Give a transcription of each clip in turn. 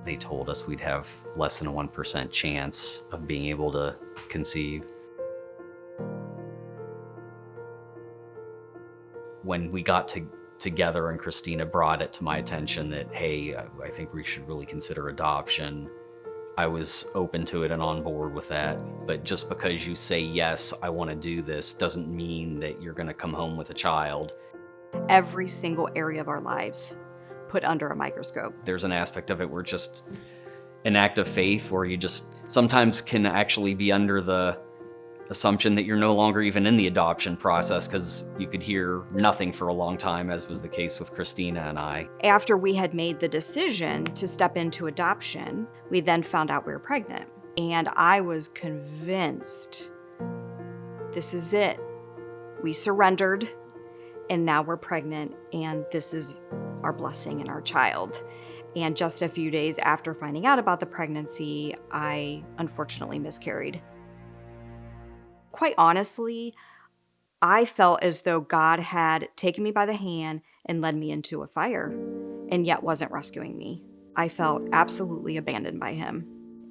They told us we'd have less than a 1% chance of being able to conceive. When we got together and Christina brought it to my attention that, hey, I think we should really consider adoption, I was open to it and on board with that. But just because you say, yes, I want to do this, doesn't mean that you're going to come home with a child. Every single area of our lives put under a microscope. There's an aspect of it where just an act of faith where you just sometimes can actually be under the assumption that you're no longer even in the adoption process because you could hear nothing for a long time, as was the case with Christina and I. After we had made the decision to step into adoption, we then found out we were pregnant. And I was convinced, this is it. We surrendered, and now we're pregnant, and this is our blessing and our child. And just a few days after finding out about the pregnancy, I unfortunately miscarried. Quite honestly, I felt as though God had taken me by the hand and led me into a fire, and yet wasn't rescuing me. I felt absolutely abandoned by him.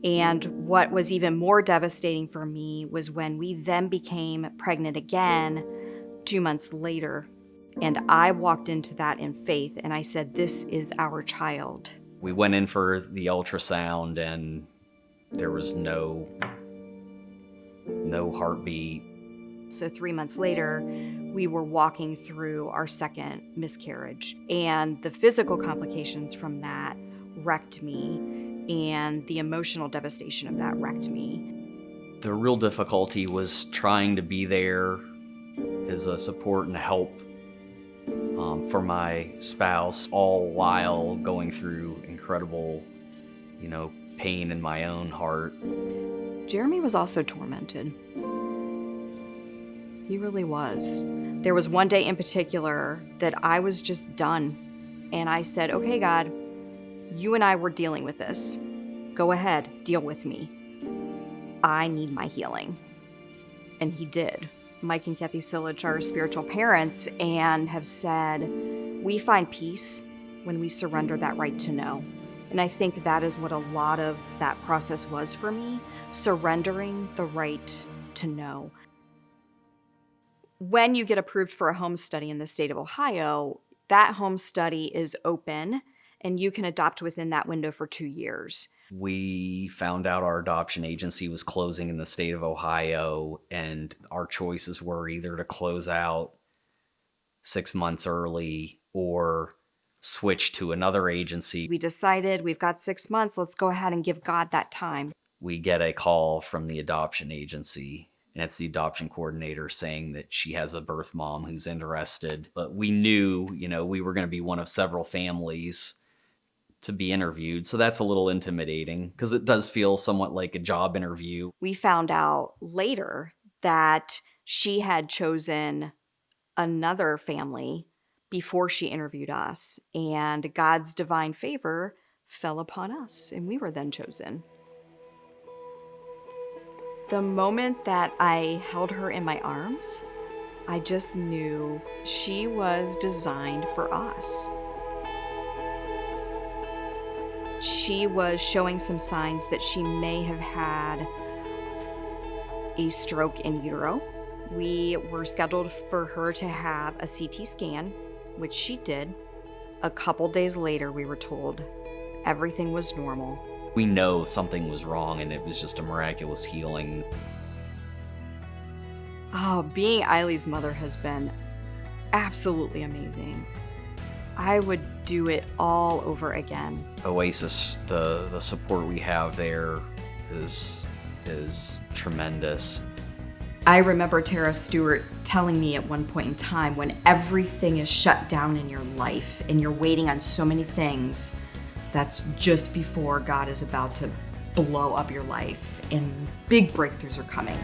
And what was even more devastating for me was when we then became pregnant again 2 months later. And I walked into that in faith, and I said, this is our child. We went in for the ultrasound, and there was no heartbeat. So 3 months later, we were walking through our second miscarriage, and the physical complications from that wrecked me, and the emotional devastation of that wrecked me. The real difficulty was trying to be there as a support and help for my spouse, all while going through incredible, pain in my own heart. Jeremy was also tormented. He really was. There was one day in particular that I was just done. And I said, okay, God, you and I were dealing with this. Go ahead, deal with me. I need my healing. And he did. Mike and Kathy Silich are spiritual parents and have said, we find peace when we surrender that right to know. And I think that is what a lot of that process was for me, surrendering the right to know. When you get approved for a home study in the state of Ohio, that home study is open and you can adopt within that window for 2 years. We found out our adoption agency was closing in the state of Ohio, and our choices were either to close out 6 months early or switch to another agency. We decided we've got 6 months, let's go ahead and give God that time. We get a call from the adoption agency, and it's the adoption coordinator saying that she has a birth mom who's interested. But we knew, we were going to be one of several families to be interviewed. So that's a little intimidating because it does feel somewhat like a job interview. We found out later that she had chosen another family before she interviewed us, and God's divine favor fell upon us, and we were then chosen. The moment that I held her in my arms, I just knew she was designed for us. She was showing some signs that she may have had a stroke in utero. We were scheduled for her to have a CT scan, which she did. A couple days later, we were told everything was normal. We know something was wrong, and it was just a miraculous healing. Oh, being Eileen's mother has been absolutely amazing. I would do it all over again. Oasis, the support we have there is tremendous. I remember Tara Stewart telling me at one point in time, when everything is shut down in your life and you're waiting on so many things, that's just before God is about to blow up your life and big breakthroughs are coming.